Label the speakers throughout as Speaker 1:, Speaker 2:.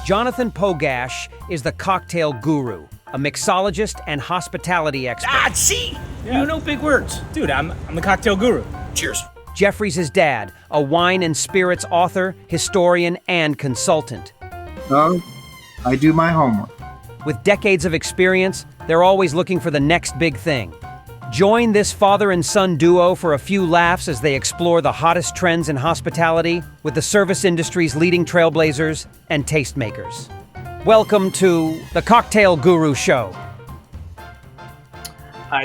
Speaker 1: Jonathan Pogash is the cocktail guru, a mixologist and hospitality expert.
Speaker 2: See? Yeah. You know big words. Dude, I'm the cocktail guru. Cheers.
Speaker 1: Jeffrey's his dad, a wine and spirits author, historian, and consultant.
Speaker 3: Oh, I do my homework.
Speaker 1: With decades of experience, they're always looking for the next big thing. Join this father and son duo for a few laughs as they explore the hottest trends in hospitality with the service industry's leading trailblazers and tastemakers. Welcome to the Cocktail Guru Show.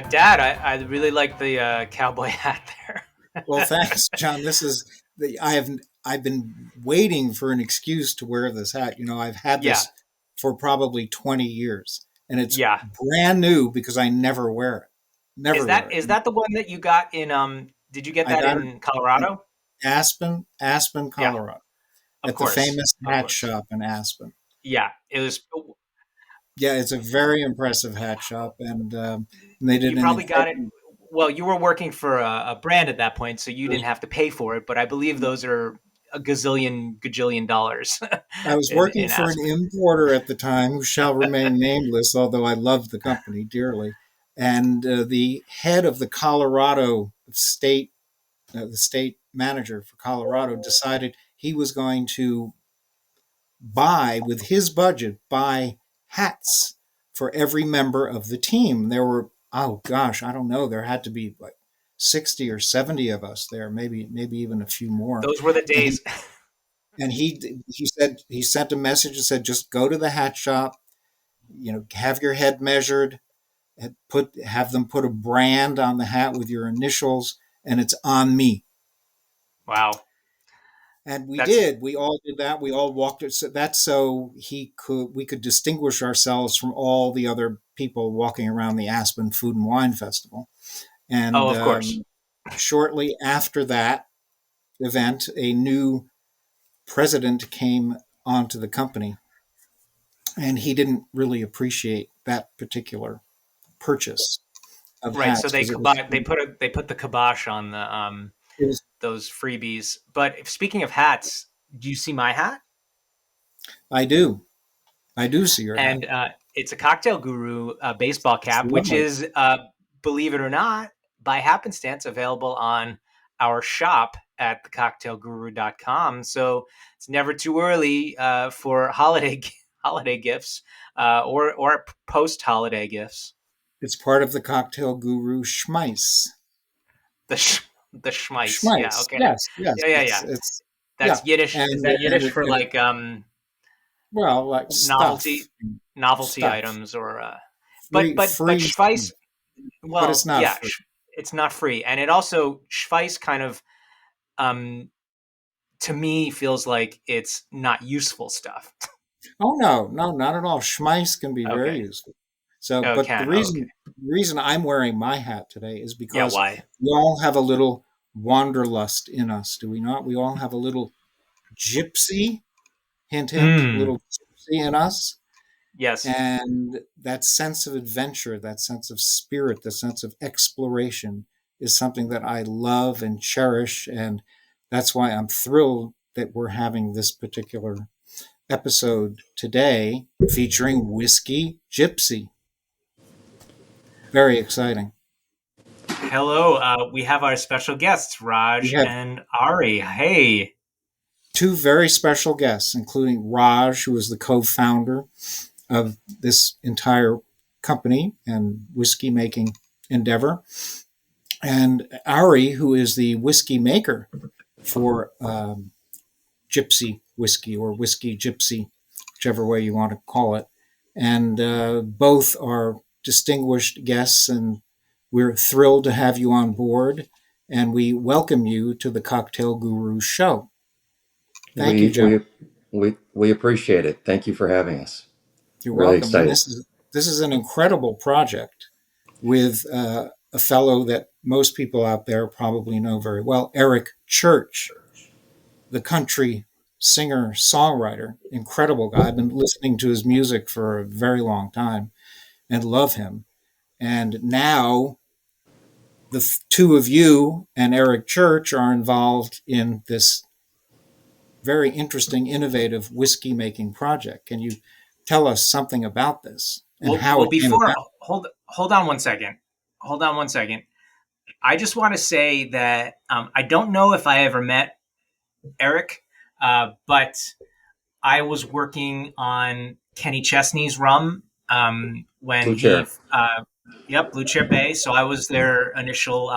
Speaker 4: Dad, I really like the cowboy hat there.
Speaker 3: Well, thanks, John. I've been waiting for an excuse to wear this hat. You know, I've had this for probably 20 years, and it's brand new because I never wear it. Never.
Speaker 4: Is that the one that you got in? Did you get that in Colorado?
Speaker 3: Aspen, Colorado,
Speaker 4: Of
Speaker 3: at
Speaker 4: course.
Speaker 3: the famous hat shop in Aspen.
Speaker 4: Yeah, it was.
Speaker 3: Yeah, it's a very impressive hat shop, and they did.
Speaker 4: You probably got it. Well, you were working for a brand at that point, so you didn't have to pay for it. But I believe those are a gajillion dollars.
Speaker 3: I was working for an importer at the time who shall remain nameless, although I loved the company dearly. And the head of the Colorado state, the state manager for Colorado, decided he was going to buy, with his budget, hats for every member of the team. There were, oh gosh, I don't know, there had to be like 60 or 70 of us there, maybe even a few more.
Speaker 4: Those were the days.
Speaker 3: And he said, he sent a message and said, just go to the hat shop, you know, have your head measured, have them put a brand on the hat with your initials, and it's on me.
Speaker 4: Wow.
Speaker 3: And we did. We all did that. We all walked it. So that's so we could distinguish ourselves from all the other people walking around the Aspen Food and Wine Festival. And
Speaker 4: of course.
Speaker 3: Shortly after that event, a new president came onto the company, and he didn't really appreciate that particular purchase of hats.
Speaker 4: So they put the kibosh on the those freebies. But speaking of hats, do you see my hat?
Speaker 3: I do see your hat.
Speaker 4: And it's a Cocktail Guru baseball cap, which is, believe it or not, by happenstance available on our shop at thecocktailguru.com. So it's never too early for holiday gifts or post-holiday gifts.
Speaker 3: It's part of the Cocktail Guru schmeiss.
Speaker 4: The schmeiss.
Speaker 3: Yeah, okay. Yes.
Speaker 4: Yeah. That's Yiddish. Is that Yiddish for like
Speaker 3: like
Speaker 4: novelty items or but schweiss? Well,
Speaker 3: but it's not free.
Speaker 4: It's not free, and it also schweiss kind of to me feels like it's not useful stuff.
Speaker 3: Oh no, not at all. Schmeiss can be very useful. So, but the reason I'm wearing my hat today is because we all have a little wanderlust in us, do we not? We all have a little gypsy, hint, little gypsy in us.
Speaker 4: Yes.
Speaker 3: And that sense of adventure, that sense of spirit, the sense of exploration is something that I love and cherish. And that's why I'm thrilled that we're having this particular episode today featuring Whiskey Gypsy. Very exciting.
Speaker 4: Hello, we have our special guests, Raj and Ari. Hey.
Speaker 3: Two very special guests, including Raj, who is the co-founder of this entire company and whiskey making endeavor, and Ari, who is the whiskey maker for Gypsy Whiskey or Whiskey Gypsy, whichever way you want to call it. And both are distinguished guests, and we're thrilled to have you on board, and we welcome you to the Cocktail Guru Show. Thank you, John.
Speaker 5: We appreciate it. Thank you for having us.
Speaker 3: You're
Speaker 5: really
Speaker 3: welcome.
Speaker 5: Excited.
Speaker 3: This is an incredible project with a fellow that most people out there probably know very well, Eric Church, the country singer, songwriter, incredible guy. I've been listening to his music for a very long time and love him. And now the two of you and Eric Church are involved in this very interesting, innovative whiskey making project. Can you tell us something about this and how it came
Speaker 4: before,
Speaker 3: about?
Speaker 4: hold on one second. Hold on one second. I just want to say that I don't know if I ever met Eric, but I was working on Kenny Chesney's rum when
Speaker 5: Blue Chair.
Speaker 4: Blue Chair Bay. So I was their initial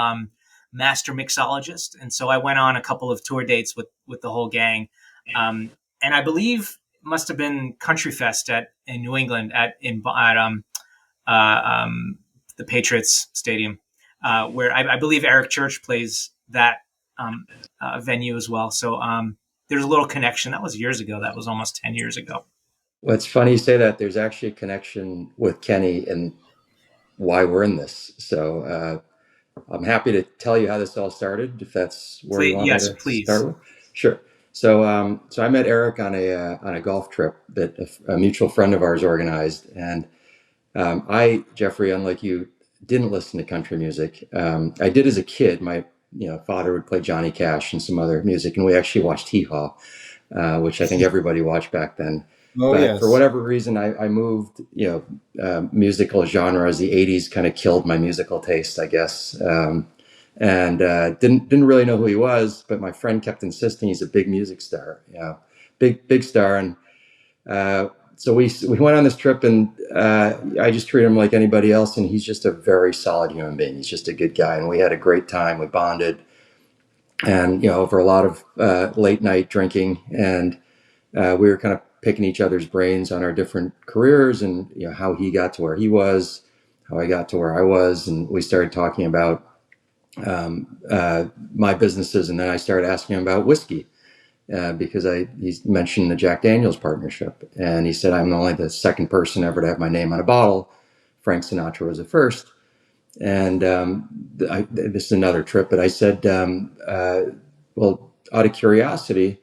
Speaker 4: master mixologist, and so I went on a couple of tour dates with the whole gang, and I believe must have been Country Fest in New England at the Patriots Stadium, where I believe Eric Church plays that venue as well. So there's a little connection. That was years ago. That was almost 10 years ago.
Speaker 5: Well, it's funny you say that. There's actually a connection with Kenny and why we're in this. So I'm happy to tell you how this all started, if that's where you want me to start with. Sure. So so I met Eric on a golf trip that a mutual friend of ours organized, and Jeffrey, unlike you, didn't listen to country music. I did as a kid. My father would play Johnny Cash and some other music, and we actually watched Hee Haw, which I think everybody watched back then.
Speaker 3: Oh,
Speaker 5: but
Speaker 3: yes.
Speaker 5: For whatever reason, I moved, musical genres. The 80s kind of killed my musical taste, I guess. And didn't really know who he was, but my friend kept insisting he's a big music star, big star. And so we went on this trip, and I just treat him like anybody else. And he's just a very solid human being. He's just a good guy. And we had a great time. We bonded, and, over a lot of late night drinking. And we were kind of picking each other's brains on our different careers, and how he got to where he was, how I got to where I was, and we started talking about my businesses, and then I started asking him about whiskey because he mentioned the Jack Daniel's partnership, and he said I'm only the second person ever to have my name on a bottle. Frank Sinatra was the first, and this is another trip. But I said, well, out of curiosity,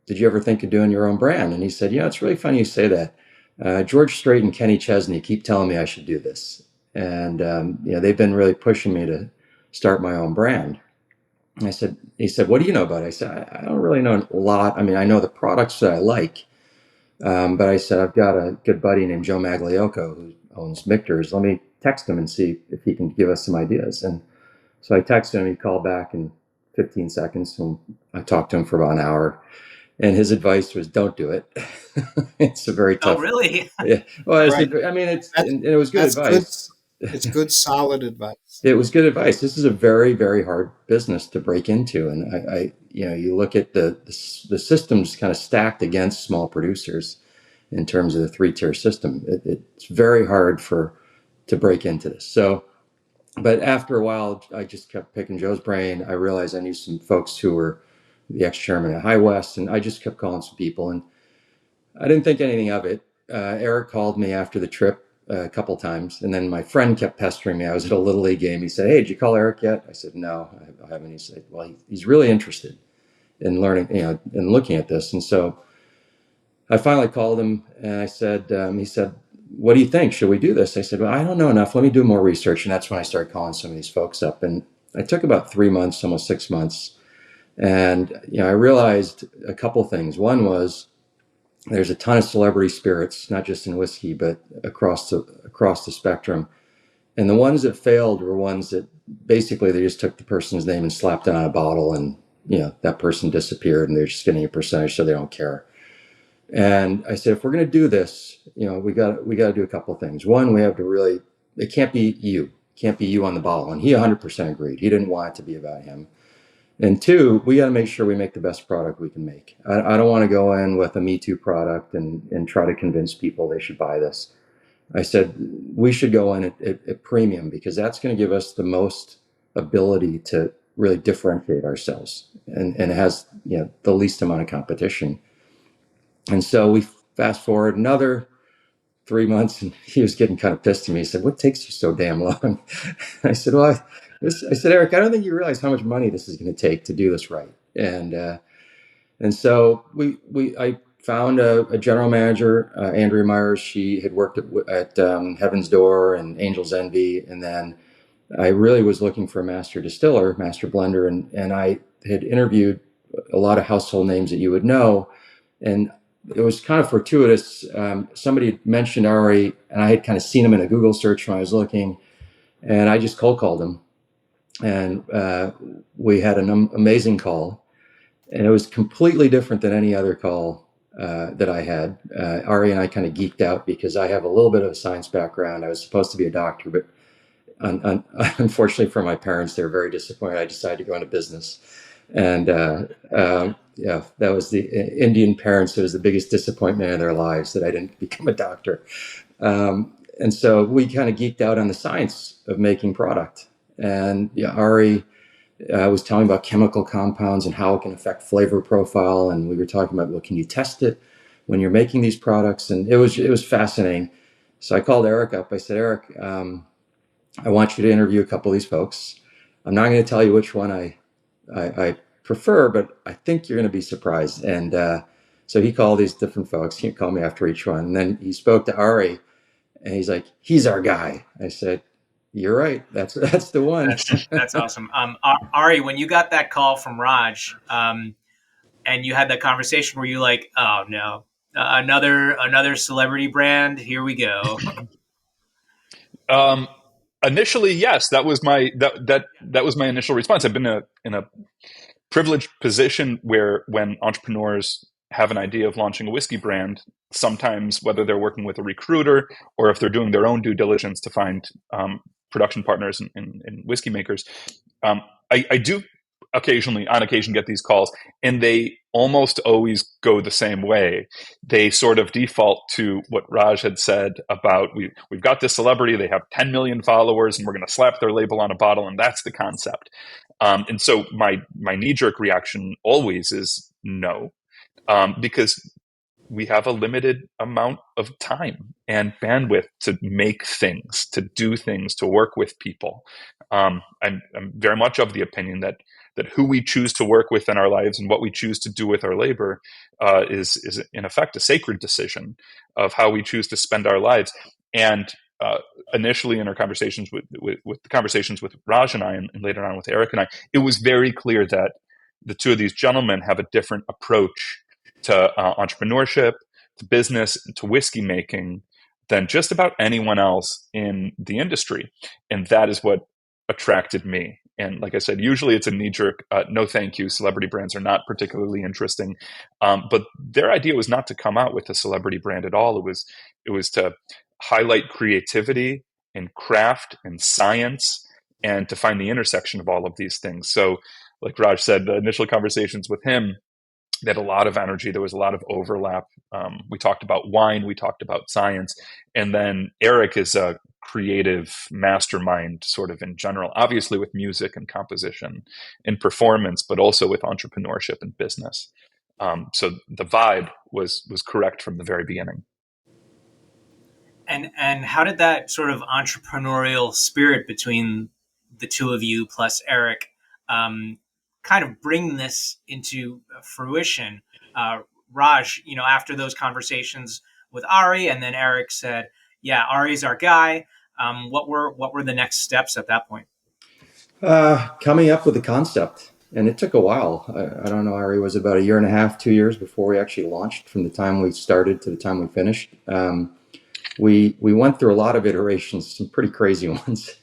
Speaker 5: did you ever think of doing your own brand? And he said, it's really funny you say that. George Strait and Kenny Chesney keep telling me I should do this. And, they've been really pushing me to start my own brand. And he said, what do you know about it? I said, I don't really know a lot. I mean, I know the products that I like. But I said, I've got a good buddy named Joe Magliocco who owns Michter's. Let me text him and see if he can give us some ideas. And so I texted him, he called back in 15 seconds, and I talked to him for about an hour. And his advice was, don't do it. It's a very tough.
Speaker 4: Oh, really?
Speaker 5: Yeah. Well,
Speaker 3: Right.
Speaker 5: It was good advice.
Speaker 3: It's good, solid advice.
Speaker 5: It was good advice. This is a very, very hard business to break into. And you look at the system's kind of stacked against small producers in terms of the 3-tier system. It's very hard to break into this. So, but after a while, I just kept picking Joe's brain. I realized I knew some folks who were the ex-chairman at High West, and I just kept calling some people, and I didn't think anything of it. Eric called me after the trip a couple times, and then my friend kept pestering me. I was at a Little League game. He said, hey, did you call Eric yet? I said, no, I haven't. He said, well, he's really interested in learning, in looking at this. And so I finally called him, and I said, he said, what do you think? Should we do this? I said, well, I don't know enough. Let me do more research. And that's when I started calling some of these folks up. And I took about 3 months, almost 6 months. And, I realized a couple things. One was there's a ton of celebrity spirits, not just in whiskey, but across the spectrum. And the ones that failed were ones that basically they just took the person's name and slapped it on a bottle, and, that person disappeared, and they're just getting a percentage, so they don't care. And I said, if we're going to do this, we got to do a couple of things. One, we have to really, it can't be you on the bottle. And he 100% agreed. He didn't want it to be about him. And two, we got to make sure we make the best product we can make. I don't want to go in with a Me Too product and try to convince people they should buy this. I said, we should go in at premium, because that's going to give us the most ability to really differentiate ourselves, and it has, the least amount of competition. And so we fast forward another 3 months, and he was getting kind of pissed at me. He said, what takes you so damn long? I said, well, I said, Eric, I don't think you realize how much money this is going to take to do this right. And so I found a general manager, Andrea Myers. She had worked at Heaven's Door and Angel's Envy. And then I really was looking for a master distiller, master blender. And I had interviewed a lot of household names that you would know. And it was kind of fortuitous. Somebody had mentioned Ari, and I had kind of seen him in a Google search when I was looking, and I just cold called him. And we had an amazing call, and it was completely different than any other call that I had. Ari and I kind of geeked out because I have a little bit of a science background. I was supposed to be a doctor, but unfortunately for my parents, they were very disappointed. I decided to go into business. And yeah, that was the Indian parents. It was the biggest disappointment in their lives that I didn't become a doctor. And so we kind of geeked out on the science of making product. And yeah, Ari was telling me about chemical compounds and how it can affect flavor profile. And we were talking about, well, can you test it when you're making these products? And it was fascinating. So I called Eric up. I said, Eric, I want you to interview a couple of these folks. I'm not going to tell you which one I prefer, but I think you're going to be surprised. And so he called these different folks. He called me after each one. And then he spoke to Ari, and he's like, he's our guy. I said, you're right. That's the one.
Speaker 4: That's awesome. Ari, when you got that call from Raj, and you had that conversation, were you like, oh no, another celebrity brand? Here we go.
Speaker 6: Initially, yes, that was my that was my initial response. I've been in a privileged position where when entrepreneurs have an idea of launching a whiskey brand, sometimes whether they're working with a recruiter or if they're doing their own due diligence to find production partners and whiskey makers, I do on occasion get these calls, and they almost always go the same way. They sort of default to what Raj had said about we've got this celebrity, they have 10 million followers, and we're going to slap their label on a bottle, and that's the concept. And so my knee-jerk reaction always is no, because we have a limited amount of time and bandwidth to make things, to do things, to work with people. I'm very much of the opinion that who we choose to work with in our lives and what we choose to do with our labor is in effect a sacred decision of how we choose to spend our lives. And initially in our conversations with the conversations with Raj and I, and later on with Eric and I, it was very clear that the two of these gentlemen have a different approach to entrepreneurship, to business, to whiskey making than just about anyone else in the industry. And that is what attracted me. And like I said, usually it's a knee-jerk, no thank you, celebrity brands are not particularly interesting. But their idea was not to come out with a celebrity brand at all. It was to highlight creativity and craft and science and to find the intersection of all of these things. So like Raj said, the initial conversations with him, they had a lot of energy. There was a lot of overlap. We talked about wine. We talked about science. And then Eric is a creative mastermind sort of in general, obviously with music and composition and performance, but also with entrepreneurship and business. So the vibe was correct from the very beginning.
Speaker 4: And how did that sort of entrepreneurial spirit between the two of you plus Eric kind of bring this into fruition? Raj, after those conversations with Ari, and then Eric said, yeah, Ari's our guy. What were the next steps at that point?
Speaker 5: Coming up with the concept. And it took a while. I don't know, Ari, was about 1.5 2 years before we actually launched, from the time we started to the time we finished. We went through a lot of iterations, some pretty crazy ones.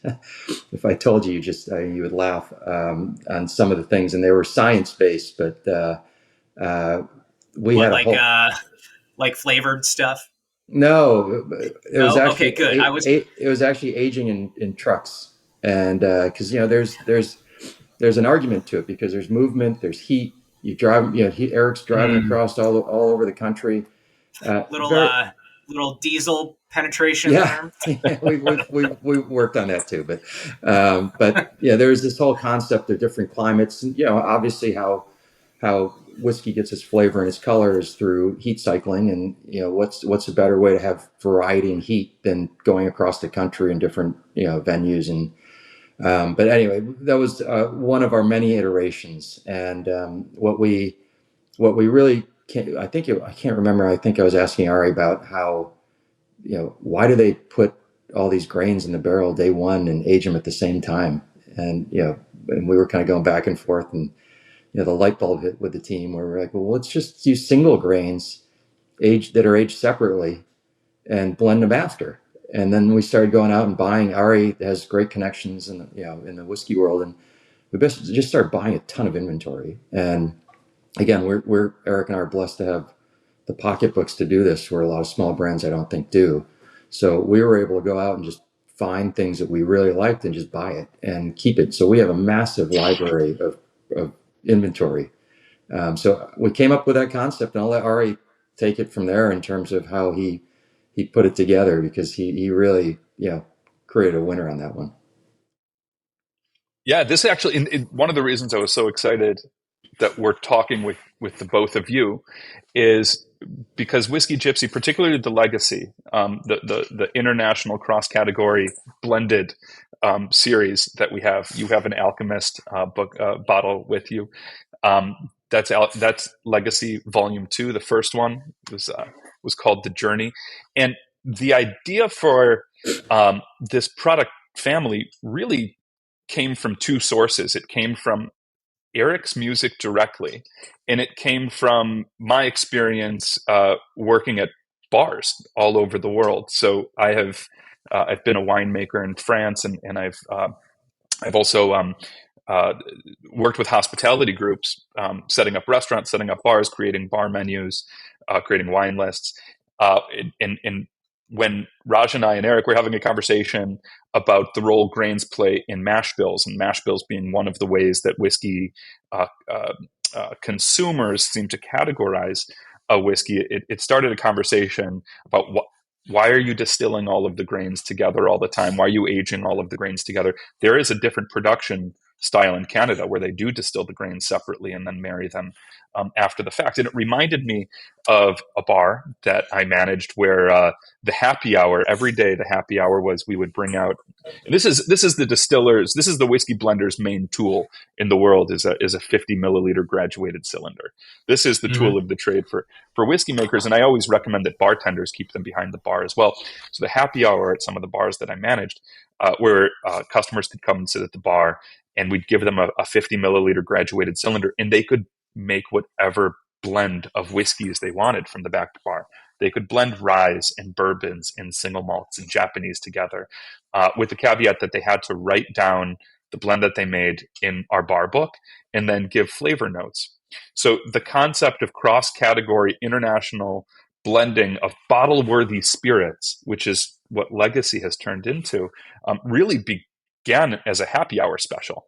Speaker 5: If I told you, you would laugh on some of the things, and they were science-based, but we had
Speaker 4: like flavored stuff.
Speaker 5: No, it was actually
Speaker 4: okay, good.
Speaker 5: It was actually aging in trucks, and because there's an argument to it, because there's movement, there's heat. You drive, Eric's driving across all over the country.
Speaker 4: Little diesel penetration.
Speaker 5: Yeah, yeah, we worked on that too, but yeah, there's this whole concept of different climates, and obviously how whiskey gets its flavor and its color is through heat cycling, and what's a better way to have variety and heat than going across the country in different venues. And but anyway, that was one of our many iterations, and what we really can't, I can't remember. I think I was asking Ari about how, why do they put all these grains in the barrel day one and age them at the same time? And and we were kind of going back and forth, and the light bulb hit with the team where we're like, well, let's just use single grains that are aged separately and blend them after. And then we started going out and buying. Ari has great connections in the whiskey world, and we just started buying a ton of inventory. And again, we're Eric and I are blessed to have the pocketbooks to do this, where a lot of small brands I don't think do. So we were able to go out and just find things that we really liked and just buy it and keep it. So we have a massive library of inventory. So we came up with that concept, and I'll let Ari take it from there in terms of how he put it together, because he really created a winner on that one.
Speaker 6: Yeah, this actually, one of the reasons I was so excited that we're talking with the both of you is because Whiskey Gypsy, particularly the Legacy, the international cross-category blended series that we have. You have an Alchemist bottle with you. That's Legacy Volume 2. The first one was called The Journey, and the idea for this product family really came from two sources. It came from Eric's music directly, and it came from my experience working at bars all over the world. So I've been a winemaker in France, and I've also worked with hospitality groups, setting up restaurants, setting up bars, creating bar menus, creating wine lists, and when Raj and I and Eric were having a conversation about the role grains play in mash bills, and mash bills being one of the ways that whiskey consumers seem to categorize a whiskey, it started a conversation about why are you distilling all of the grains together all the time? Why are you aging all of the grains together? There is a different production style in Canada where they do distill the grains separately and then marry them after the fact. And it reminded me of a bar that I managed where the happy hour, every day the happy hour was we would bring out, and this is the distillers, this is the whiskey blender's main tool in the world, is a 50 milliliter graduated cylinder. This is the tool of the trade for whiskey makers, and I always recommend that bartenders keep them behind the bar as well. So the happy hour at some of the bars that I managed, where customers could come and sit at the bar, and we'd give them a 50 milliliter graduated cylinder, and they could make whatever blend of whiskeys they wanted from the back bar. They could blend ryes and bourbons and single malts and Japanese together, with the caveat that they had to write down the blend that they made in our bar book and then give flavor notes. So the concept of cross-category international blending of bottle-worthy spirits, which is what Legacy has turned into, really began as a happy hour special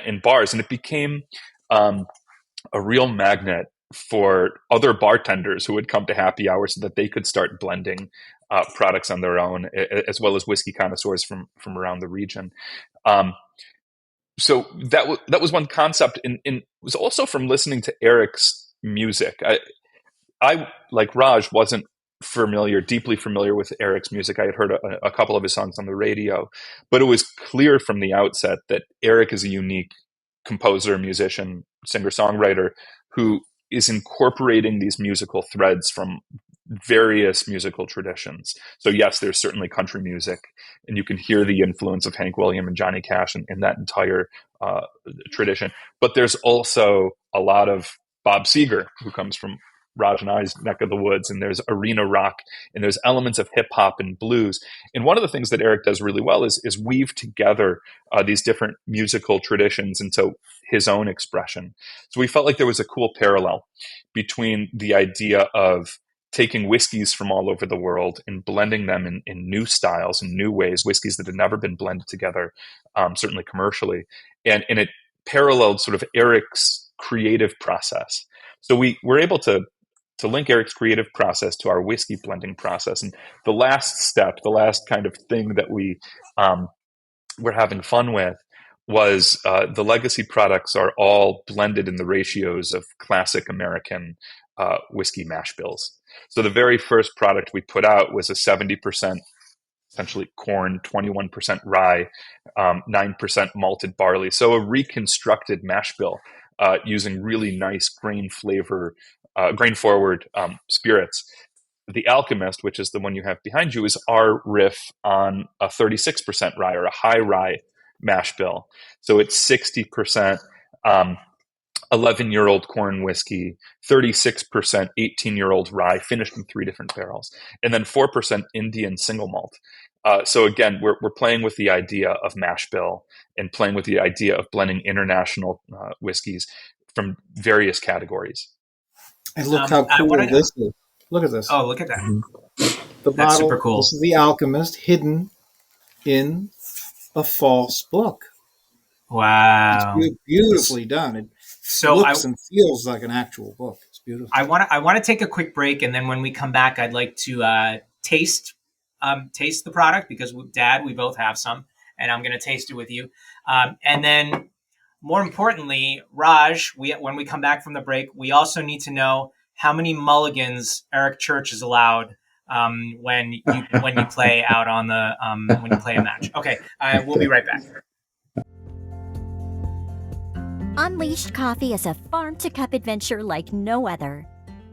Speaker 6: in bars, and it became a real magnet for other bartenders who would come to happy hour so that they could start blending products on their own, as well as whiskey connoisseurs from around the region. So that was one concept, and it was also from listening to Eric's music. I like Raj, wasn't deeply familiar with Eric's music. I had heard a couple of his songs on the radio, but it was clear from the outset that Eric is a unique composer, musician, singer-songwriter who is incorporating these musical threads from various musical traditions. So yes, there's certainly country music, and you can hear the influence of Hank Williams and Johnny Cash in that entire tradition. But there's also a lot of Bob Seger, who comes from Raj and I's neck of the woods, and there's arena rock, and there's elements of hip hop and blues. And one of the things that Eric does really well is weave together these different musical traditions into his own expression. So we felt like there was a cool parallel between the idea of taking whiskeys from all over the world and blending them in new styles and new ways, whiskeys that had never been blended together, certainly commercially. And it paralleled sort of Eric's creative process. So we were able to link Eric's creative process to our whiskey blending process. And the last step, the last kind of thing that we were having fun with was the Legacy products are all blended in the ratios of classic American whiskey mash bills. So the very first product we put out was a 70% essentially corn, 21% rye, 9% malted barley. So a reconstructed mash bill using really nice grain forward spirits. The Alchemist, which is the one you have behind you, is our riff on a 36% rye, or a high rye mash bill. So it's 60% 11-year-old corn whiskey, 36% 18-year-old rye finished in 3 different barrels, and then 4% Indian single malt. So again, we're playing with the idea of mash bill and playing with the idea of blending international whiskeys from various categories.
Speaker 3: And look how cool this is. Look at this.
Speaker 4: Oh, look at that.
Speaker 3: The
Speaker 4: That's
Speaker 3: bottle,
Speaker 4: super cool.
Speaker 3: This is The Alchemist hidden in a false book.
Speaker 4: Wow.
Speaker 3: It's beautifully done. It looks and feels like an actual book. It's beautiful.
Speaker 4: I want to take a quick break, and then when we come back, I'd like to taste the product, because Dad, we both have some, and I'm going to taste it with you. And then, more importantly, Raj, when we come back from the break, we also need to know how many mulligans Eric Church is allowed when you play out on the when you play a match. Okay, we'll be right back.
Speaker 7: Unleashed Coffee is a farm-to-cup adventure like no other.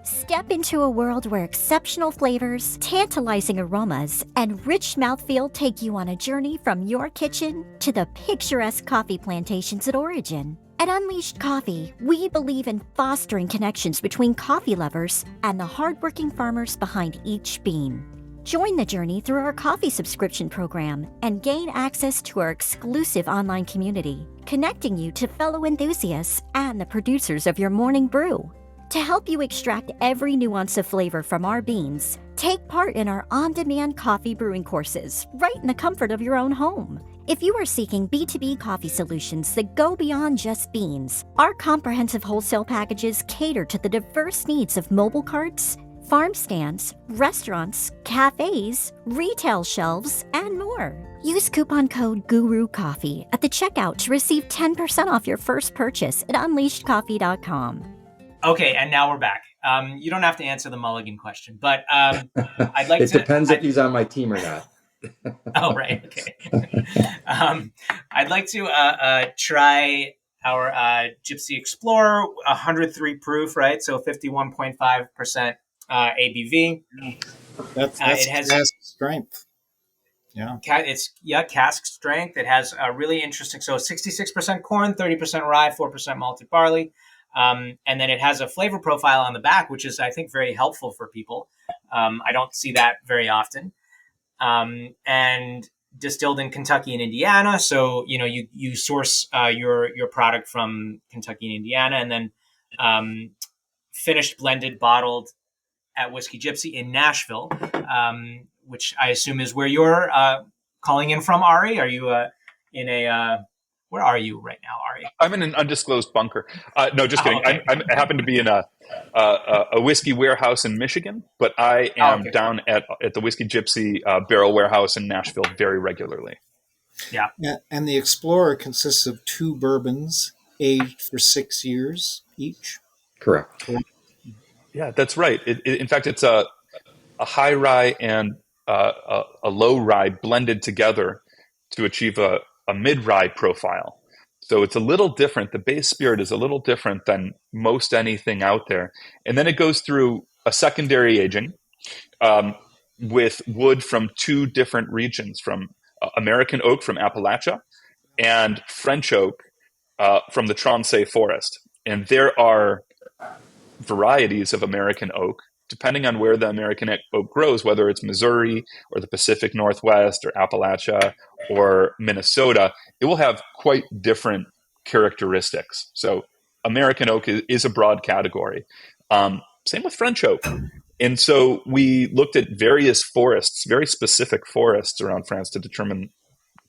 Speaker 7: Step into a world where exceptional flavors, tantalizing aromas, and rich mouthfeel take you on a journey from your kitchen to the picturesque coffee plantations at origin. At Unleashed Coffee, we believe in fostering connections between coffee lovers and the hardworking farmers behind each bean. Join the journey through our coffee subscription program and gain access to our exclusive online community, connecting you to fellow enthusiasts and the producers of your morning brew. To help you extract every nuance of flavor from our beans, take part in our on-demand coffee brewing courses right in the comfort of your own home. If you are seeking B2B coffee solutions that go beyond just beans, our comprehensive wholesale packages cater to the diverse needs of mobile carts, farm stands, restaurants, cafes, retail shelves, and more. Use coupon code GURUCOFFEE at the checkout to receive 10% off your first purchase at unleashedcoffee.com.
Speaker 4: Okay, and now we're back. You don't have to answer the mulligan question, but I'd like
Speaker 5: It depends if he's on my team or not.
Speaker 4: Oh, right. Okay. I'd like to try our Gypsy Explorer, 103 proof, right? So 51.5% ABV.
Speaker 3: That's
Speaker 4: it has
Speaker 3: cask strength. Yeah.
Speaker 4: It's cask strength. It has a really interesting, so 66% corn, 30% rye, 4% malted barley. And then it has a flavor profile on the back, which is, I think, very helpful for people. I don't see that very often. And distilled in Kentucky and Indiana. So, you source your product from Kentucky and Indiana, and then finished, blended, bottled at Whiskey Gypsy in Nashville, which I assume is where you're calling in from, Ari. Are you where are you right now, Ari?
Speaker 6: I'm in an undisclosed bunker. No, just kidding.
Speaker 4: Okay.
Speaker 6: I happen to be in a whiskey warehouse in Michigan, but I am down at the Whiskey Gypsy barrel warehouse in Nashville very regularly.
Speaker 4: Yeah.
Speaker 3: And the Explorer consists of 2 bourbons aged for 6 years each.
Speaker 5: Correct.
Speaker 6: Yeah, that's right. In fact, it's a high rye and a low rye blended together to achieve a mid-rye profile. So it's a little different. The base spirit is a little different than most anything out there. And then it goes through a secondary aging with wood from 2 different regions, from American oak from Appalachia and French oak from the Tromsø forest. And there are varieties of American oak, depending on where the American oak grows, whether it's Missouri or the Pacific Northwest or Appalachia or Minnesota, it will have quite different characteristics. So American oak is a broad category. Same with French oak. And so we looked at various forests, very specific forests around France, to determine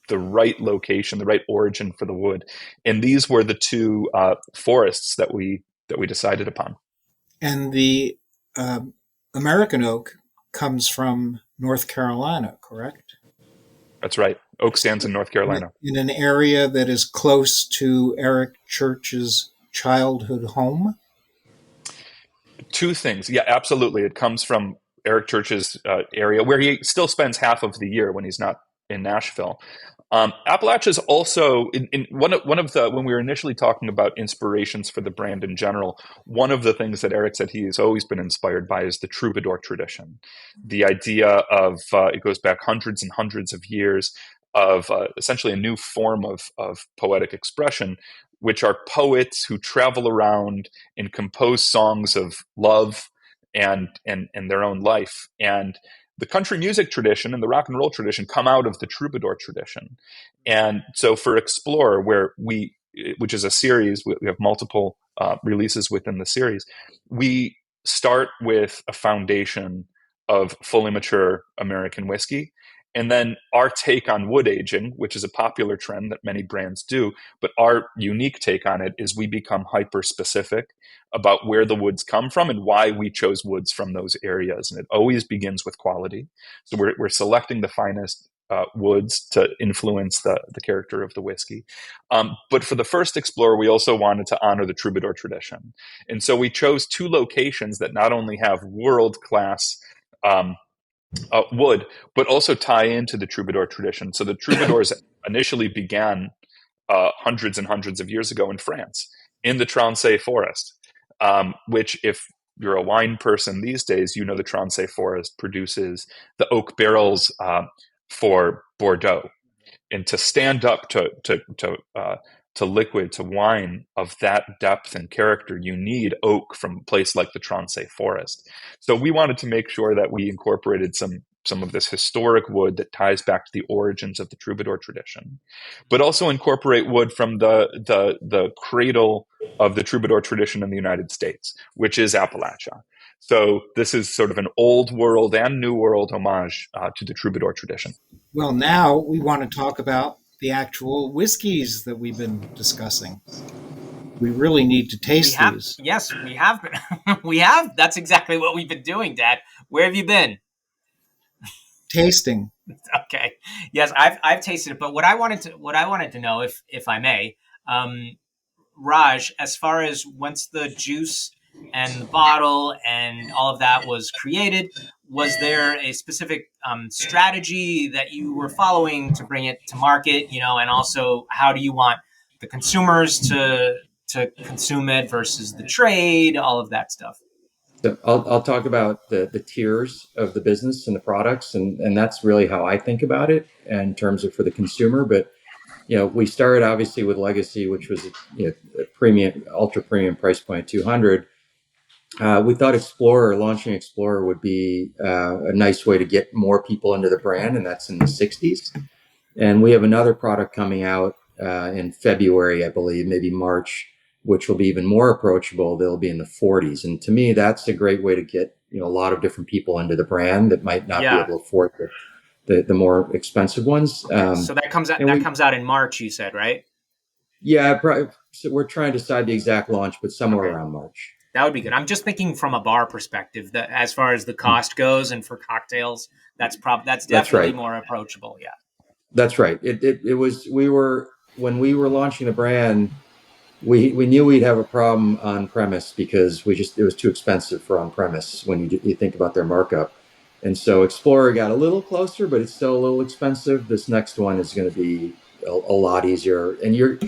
Speaker 6: the right location, the right origin for the wood. And these were the 2 forests that we decided upon.
Speaker 3: And the American oak comes from North Carolina, correct?
Speaker 6: That's right. Oak stands in North Carolina.
Speaker 3: In an area that is close to Eric Church's childhood home?
Speaker 6: 2 things. Yeah, absolutely. It comes from Eric Church's area, where he still spends half of the year when he's not in Nashville. Appalachia is also in one of the, when we were initially talking about inspirations for the brand in general, one of the things that Eric said he has always been inspired by is the troubadour tradition. The idea of it goes back hundreds and hundreds of years of essentially a new form of poetic expression which are poets who travel around and compose songs of love and their own life. And the country music tradition and the rock and roll tradition come out of the troubadour tradition. And so for Explorer, which is a series, we have multiple releases within the series, we start with a foundation of fully mature American whiskey. And then our take on wood aging, which is a popular trend that many brands do, but our unique take on it is we become hyper specific about where the woods come from and why we chose woods from those areas. And it always begins with quality. So we're selecting the finest woods to influence the character of the whiskey. But for the first Explorer, we also wanted to honor the troubadour tradition. And so we chose 2 locations that not only have world-class wood, but also tie into the troubadour tradition. So the troubadours initially began hundreds and hundreds of years ago in France, in the Trançais forest, which, if you're a wine person these days, you know the Trançais forest produces the oak barrels for Bordeaux. And to stand up to liquid, to wine of that depth and character, you need oak from a place like the Trançais forest. So we wanted to make sure that we incorporated some of this historic wood that ties back to the origins of the troubadour tradition, but also incorporate wood from the cradle of the troubadour tradition in the United States, which is Appalachia. So this is sort of an old world and new world homage to the troubadour tradition.
Speaker 3: Well, now we want to talk about the actual whiskeys that we've been discussing. We really need to taste these.
Speaker 4: Yes, we have been. We have. That's exactly what we've been doing, Dad. Where have you been?
Speaker 3: Tasting.
Speaker 4: Okay. Yes, I've tasted it, but what I wanted to know, if I may, Raj, as far as once the juice and the bottle and all of that was created, was there a specific strategy that you were following to bring it to market? And also, how do you want the consumers to consume it versus the trade? All of that stuff.
Speaker 5: So I'll talk about the tiers of the business and the products, and that's really how I think about it in terms of for the consumer. But we started obviously with Legacy, which was a premium, ultra premium price point, 200. We thought launching Explorer would be a nice way to get more people into the brand, and that's in the 60s. And we have another product coming out in February, I believe, maybe March, which will be even more approachable. They'll be in the 40s. And to me, that's a great way to get a lot of different people into the brand that might not be able to afford the more expensive ones.
Speaker 4: So that comes out in March, you said, right?
Speaker 5: Yeah, so we're trying to decide the exact launch, but somewhere around March.
Speaker 4: That would be good. I'm just thinking from a bar perspective, that as far as the cost goes, and for cocktails, that's definitely more approachable. Yeah,
Speaker 5: that's right. It was. When we were launching the brand, we knew we'd have a problem on premise because it was too expensive for on premise when you think about their markup. And so Explorer got a little closer, but it's still a little expensive. This next one is going to be a lot easier, and you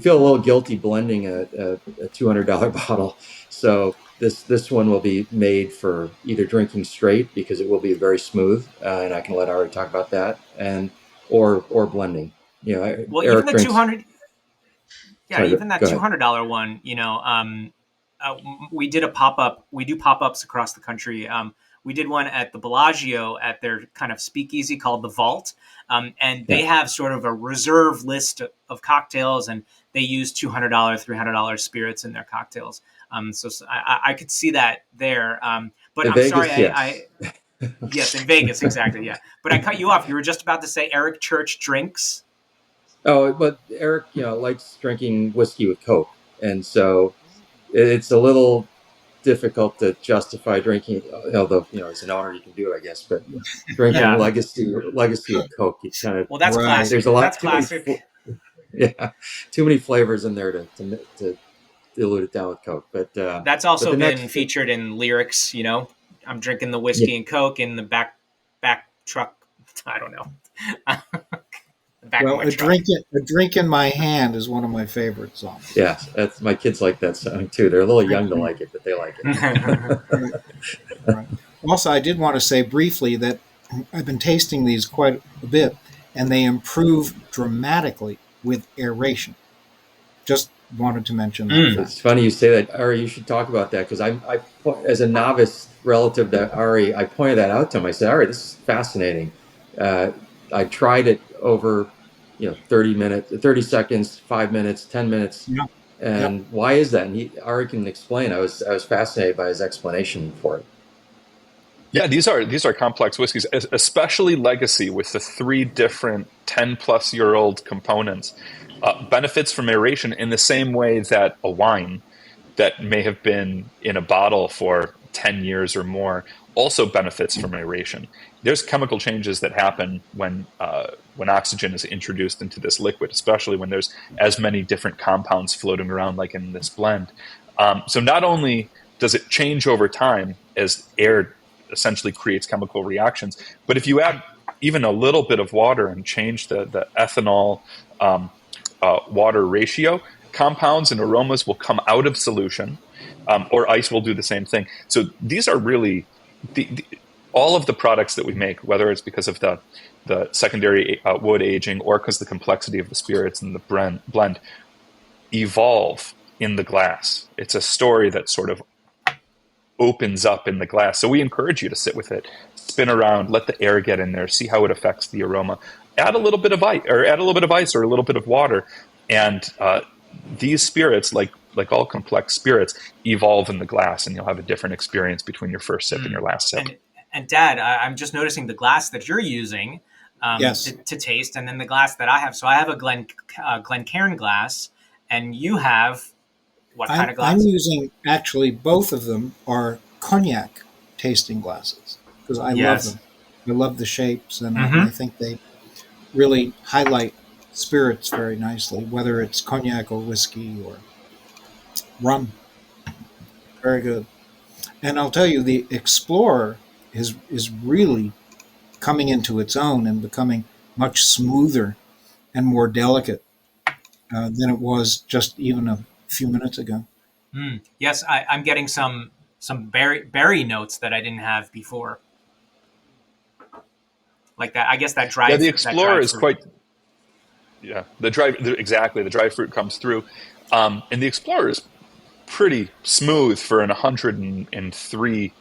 Speaker 5: feel a little guilty blending a $200 bottle. So this one will be made for either drinking straight, because it will be very smooth, and I can let Ari talk about that, or blending.
Speaker 4: Well, Eric even the 200. Yeah, sorry, even that $200 one. We did a pop-up. We do pop-ups across the country. We did one at the Bellagio at their kind of speakeasy called the Vault. And they have sort of a reserve list of cocktails, and they use $200, $300 spirits in their cocktails. So I could see that there. But in I'm Vegas, sorry, yes. Yes, in Vegas, exactly, yeah. But I cut you off. You were just about to say Eric Church drinks.
Speaker 5: Oh, but Eric, likes drinking whiskey with Coke, and so it's a little difficult to justify drinking, although as an owner you can do it, I guess. But drinking legacy with Coke, you kind of
Speaker 4: that's classic.
Speaker 5: There's a lot.
Speaker 4: That's classic.
Speaker 5: Too many flavors in there to dilute it down with Coke. But
Speaker 4: that's also been featured in lyrics. I'm drinking the whiskey and Coke in the back truck. I don't know.
Speaker 3: A drink in my hand is one of my favorite songs.
Speaker 5: Yeah, that's my kids like that song too. They're a little young to like it, but they like it.
Speaker 3: Right. Also, I did want to say briefly that I've been tasting these quite a bit, and they improve dramatically with aeration. Just wanted to mention that.
Speaker 5: It's funny you say that, Ari. You should talk about that, because as a novice relative to Ari, I pointed that out to him. I said, Ari, this is fascinating. I tried it over, 30 minutes, 30 seconds, 5 minutes, 10 minutes.
Speaker 3: Yeah.
Speaker 5: And why is that? And Ari can explain. I was fascinated by his explanation for it.
Speaker 6: Yeah, these are complex whiskeys, especially Legacy with the 3 different 10-plus-year-old components. Benefits from aeration in the same way that a wine that may have been in a bottle for 10 years or more also benefits from aeration. There's chemical changes that happen when oxygen is introduced into this liquid, especially when there's as many different compounds floating around like in this blend. So not only does it change over time as air essentially creates chemical reactions, but if you add even a little bit of water and change the ethanol water ratio, compounds and aromas will come out of solution, or ice will do the same thing. So these are really all of the products that we make, whether it's because of the secondary wood aging or because the complexity of the spirits and the blend, evolve in the glass. It's a story that sort of opens up in the glass. So we encourage you to sit with it, spin around, let the air get in there, see how it affects the aroma. Add a little bit of ice, or a little bit of water, and these spirits, like all complex spirits, evolve in the glass, and you'll have a different experience between your first sip and your last sip.
Speaker 4: And Dad, I'm just noticing the glass that you're using to taste, and then the glass that I have. So I have a Glencairn glass, and you have what kind of glass?
Speaker 3: I'm using, actually, both of them are cognac tasting glasses, because I love them. I love the shapes, and I think they really highlight spirits very nicely, whether it's cognac or whiskey or rum. Very good. And I'll tell you, the Explorer is really coming into its own and becoming much smoother and more delicate than it was just even a few minutes ago.
Speaker 4: Yes, I'm getting some berry notes that I didn't have before. Like that, I guess that dry.
Speaker 6: Yeah, the Explorer is quite. Yeah, the dry fruit comes through, and the Explorer is pretty smooth for an 103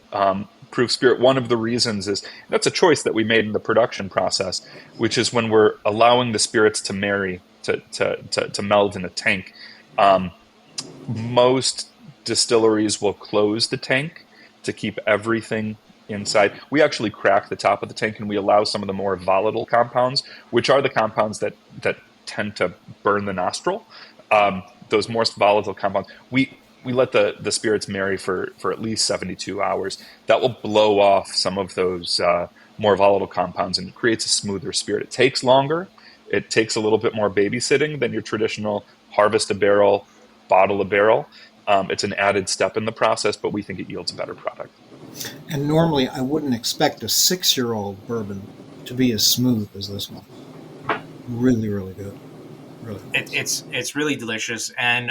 Speaker 6: proof spirit. One of the reasons is that's a choice that we made in the production process, which is when we're allowing the spirits to marry to meld in a tank. Most distilleries will close the tank to keep everything inside. We actually crack the top of the tank and we allow some of the more volatile compounds, which are the compounds that tend to burn the nostril. Those more volatile compounds, we let the spirits marry for at least 72 hours. That will blow off some of those more volatile compounds and creates a smoother spirit. It takes longer. It takes a little bit more babysitting than your traditional harvest a barrel, bottle a barrel. It's an added step in the process, but we think it yields a better product.
Speaker 3: And normally I wouldn't expect a 6-year-old bourbon to be as smooth as this one. Really, really good. Really.
Speaker 4: It's really delicious. And,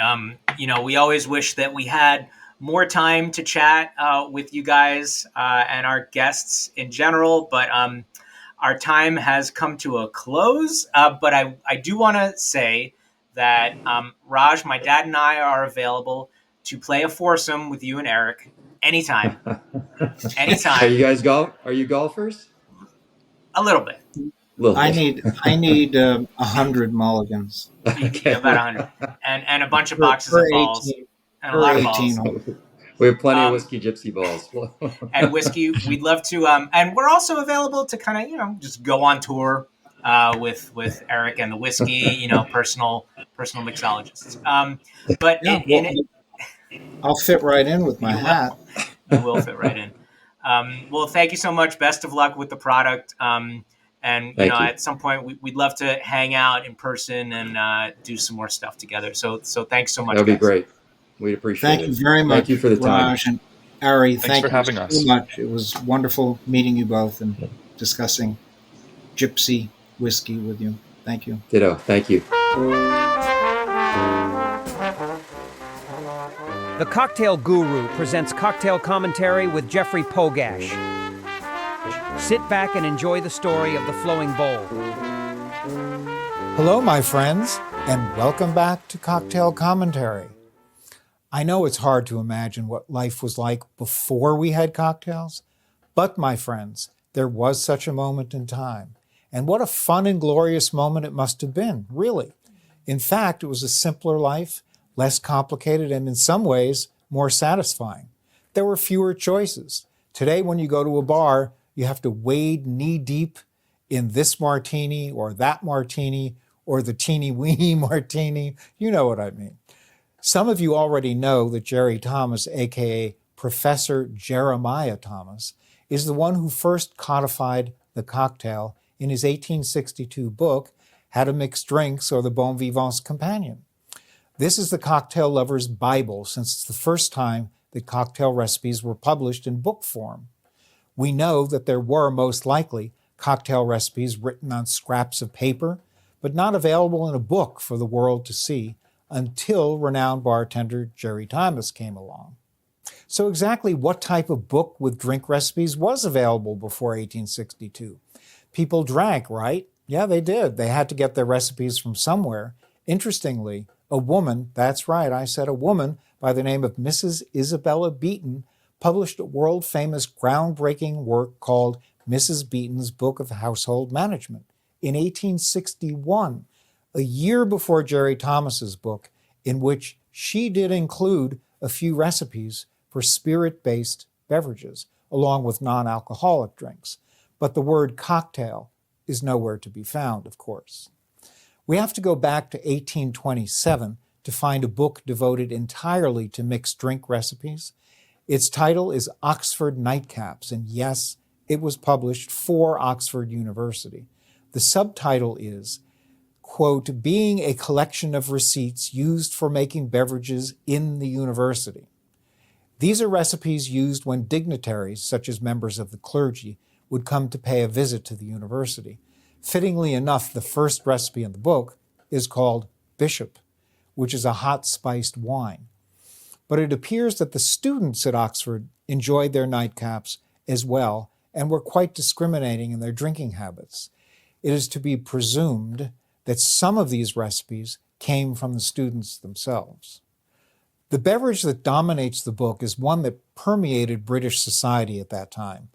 Speaker 4: we always wish that we had more time to chat with you guys and our guests in general, but our time has come to a close. But I do want to say that Raj, my dad, and I are available to play a foursome with you and Eric anytime. Anytime.
Speaker 5: Are you golfers?
Speaker 4: A little bit.
Speaker 3: I need 100 mulligans.
Speaker 4: Okay. About 100. And a bunch of boxes of balls.
Speaker 3: 18,
Speaker 4: and a lot of balls.
Speaker 5: We have plenty of whiskey gypsy balls.
Speaker 4: And whiskey, we'd love to. And we're also available to kind of, just go on tour with Eric and the whiskey, personal mixologists. But
Speaker 3: I'll fit right in with my hat.
Speaker 4: You will fit right in. Well, thank you so much. Best of luck with the product. And at some point we'd love to hang out in person and do some more stuff together. So thanks so much.
Speaker 5: That'd be great. We'd appreciate it.
Speaker 3: Thank you very much.
Speaker 5: Thank you for the time.
Speaker 3: Raj and Ari,
Speaker 6: Thanks for having
Speaker 3: you
Speaker 6: us.
Speaker 3: so much. It was wonderful meeting you both and discussing gypsy whiskey with you. Thank you.
Speaker 5: Ditto. Thank you.
Speaker 1: The Cocktail Guru presents Cocktail Commentary with Jeffrey Pogash. Sit back and enjoy the story of the flowing bowl.
Speaker 8: Hello, my friends.
Speaker 3: And welcome back to Cocktail Commentary. I know it's hard to imagine what life was like before we had cocktails, but my friends, there was such a moment in time. And what a fun and glorious moment it must have been, really. In fact, it was a simpler life, less complicated, and in some ways, more satisfying. There were fewer choices. Today, when you go to a bar, you have to wade knee-deep in this martini or that martini or the teeny-weeny martini. You know what I mean. Some of you already know that Jerry Thomas, aka Professor Jeremiah Thomas, is the one who first codified the cocktail in his 1862 book, How to Mix Drinks or the Bon Vivant's Companion. This is the cocktail lover's Bible, since it's the first time that cocktail recipes were published in book form. We know that there were most likely cocktail recipes written on scraps of paper, but not available in a book for the world to see until renowned bartender Jerry Thomas came along. So exactly what type of book with drink recipes was available before 1862? People drank, right? Yeah, they did. They had to get their recipes from somewhere. Interestingly, a woman, that's right, I said a woman, by the name of Mrs. Isabella Beeton, published a world-famous groundbreaking work called Mrs. Beeton's Book of Household Management in 1861, a year before Jerry Thomas's book, in which she did include a few recipes for spirit-based beverages, along with non-alcoholic drinks. But the word cocktail is nowhere to be found, of course. We have to go back to 1827 to find a book devoted entirely to mixed drink recipes. Its title is Oxford Nightcaps, and yes, it was published for Oxford University. The subtitle is, quote, being a collection of receipts used for making beverages in the university. These are recipes used when dignitaries, such as members of the clergy, would come to pay a visit to the university. Fittingly enough, the first recipe in the book is called Bishop, which is a hot spiced wine. But it appears that the students at Oxford enjoyed their nightcaps as well and were quite discriminating in their drinking habits. It is to be presumed that some of these recipes came from the students themselves. The beverage that dominates the book is one that permeated British society at that time.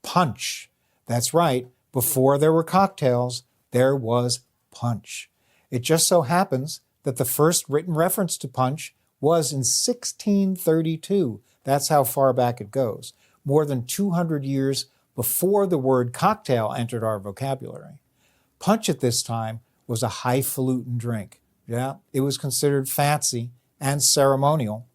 Speaker 3: Punch. That's right, before there were cocktails, there was punch. It just so happens that the first written reference to punch was in 1632. That's how far back it goes, more than 200 years before the word cocktail entered our vocabulary. Punch at this time was a highfalutin drink. Yeah, it was considered fancy and ceremonial.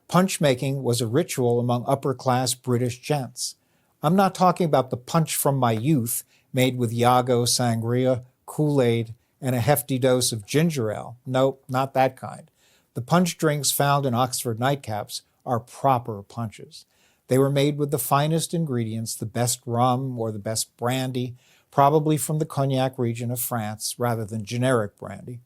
Speaker 3: Punch making was a ritual among upper-class British gents. I'm not talking about the punch from my youth, made with Yago, sangria, Kool-Aid, and a hefty dose of ginger ale. Nope, not that kind. The punch drinks found in Oxford nightcaps are proper punches. They were made with the finest ingredients, the best rum or the best brandy, probably from the Cognac region of France rather than generic brandy.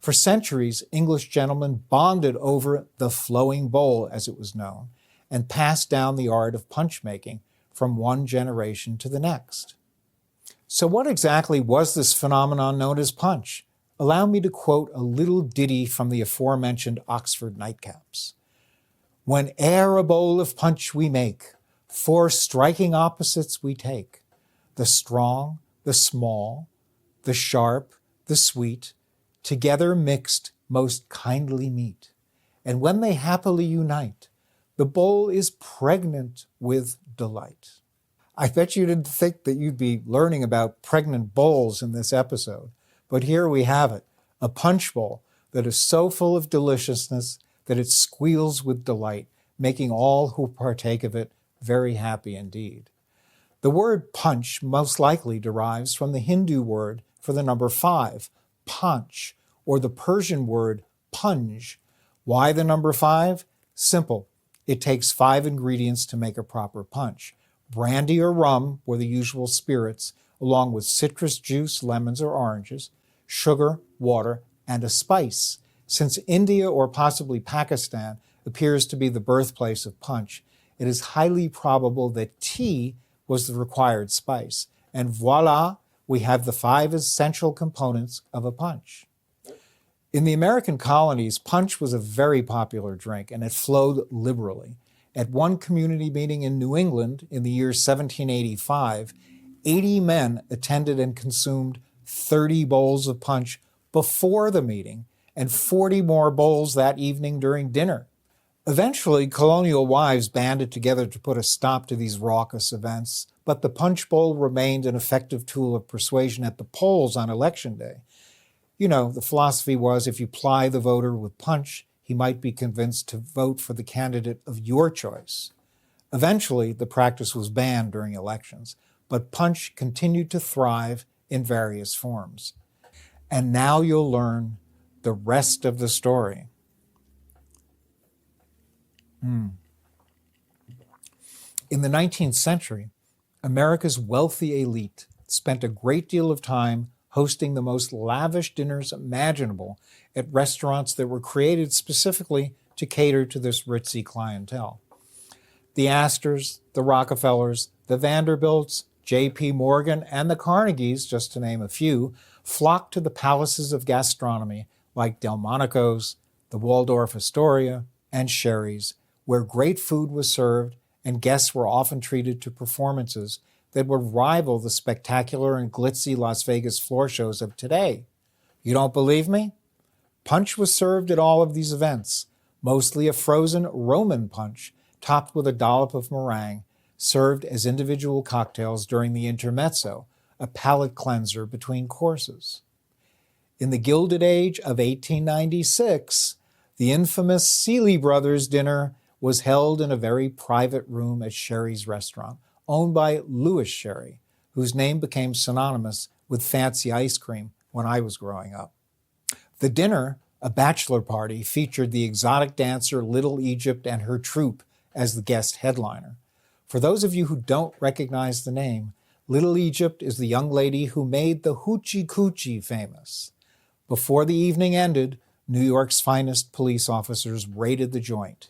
Speaker 3: For centuries, English gentlemen bonded over the flowing bowl, as it was known, and passed down the art of punch making from one generation to the next. So what exactly was this phenomenon known as punch? Allow me to quote a little ditty from the aforementioned Oxford nightcaps. Whene'er a bowl of punch we make, four striking opposites we take, the strong, the small, the sharp, the sweet, together mixed most kindly meet. And when they happily unite, the bowl is pregnant with delight. I bet you didn't think that you'd be learning about pregnant bowls in this episode, but here we have it, a punch bowl that is so full of deliciousness that it squeals with delight, making all who partake of it very happy indeed. The word punch most likely derives from the Hindu word for the number 5, panch, or the Persian word punj. Why the number 5? Simple. It takes 5 ingredients to make a proper punch. Brandy or rum were the usual spirits, along with citrus juice, lemons or oranges, sugar, water, and a spice. Since India or possibly Pakistan appears to be the birthplace of punch, it is highly probable that tea was the required spice. And voila, we have the 5 essential components of a punch. In the American colonies, punch was a very popular drink, and it flowed liberally. At one community meeting in New England in the year 1785, 80 men attended and consumed 30 bowls of punch before the meeting and 40 more bowls that evening during dinner. Eventually, colonial wives banded together to put a stop to these raucous events, but the punch bowl remained an effective tool of persuasion at the polls on election day. You know, the philosophy was if you ply the voter with punch, he might be convinced to vote for the candidate of your choice. Eventually, the practice was banned during elections, but punch continued to thrive in various forms. And now you'll learn the rest of the story. In the 19th century, America's wealthy elite spent a great deal of time hosting the most lavish dinners imaginable at restaurants that were created specifically to cater to this ritzy clientele. The Astors, the Rockefellers, the Vanderbilts, J.P. Morgan, and the Carnegies, just to name a few, flocked to the palaces of gastronomy like Delmonico's, the Waldorf Astoria, and Sherry's, where great food was served and guests were often treated to performances that would rival the spectacular and glitzy Las Vegas floor shows of today. You don't believe me? Punch was served at all of these events, mostly a frozen Roman punch topped with a dollop of meringue, served as individual cocktails during the intermezzo, a palate cleanser between courses. In the Gilded Age of 1896, the infamous Seeley Brothers dinner was held in a very private room at Sherry's restaurant, owned by Louis Sherry, whose name became synonymous with fancy ice cream when I was growing up. The dinner, a bachelor party, featured the exotic dancer Little Egypt and her troupe as the guest headliner. For those of you who don't recognize the name, Little Egypt is the young lady who made the Hoochie Coochie famous. Before the evening ended, New York's finest police officers raided the joint.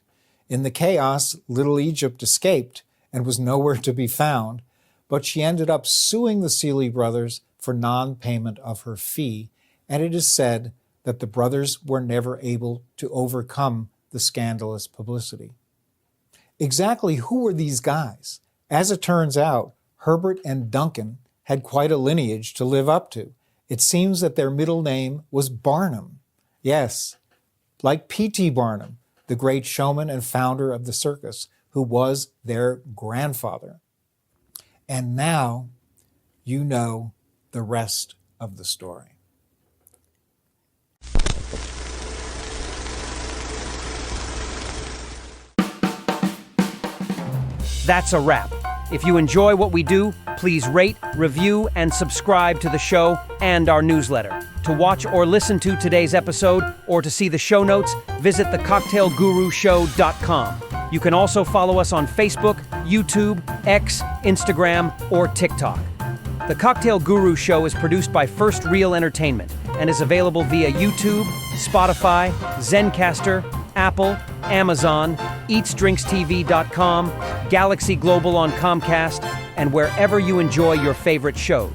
Speaker 3: In the chaos, Little Egypt escaped and was nowhere to be found, but she ended up suing the Seeley brothers for non-payment of her fee, and it is said that the brothers were never able to overcome the scandalous publicity. Exactly who were these guys? As it turns out, Herbert and Duncan had quite a lineage to live up to. It seems that their middle name was Barnum. Yes, like P.T. Barnum, the great showman and founder of the circus, who was their grandfather. And now you know the rest of the story.
Speaker 1: That's a wrap. If you enjoy what we do, please rate, review, and subscribe to the show and our newsletter. To watch or listen to today's episode or to see the show notes, visit thecocktailgurushow.com. You can also follow us on Facebook, YouTube, X, Instagram, or TikTok. The Cocktail Guru Show is produced by First Reel Entertainment and is available via YouTube, Spotify, Zencaster, Apple, Amazon, EatsDrinksTV.com, Galaxy Global on Comcast, and wherever you enjoy your favorite shows.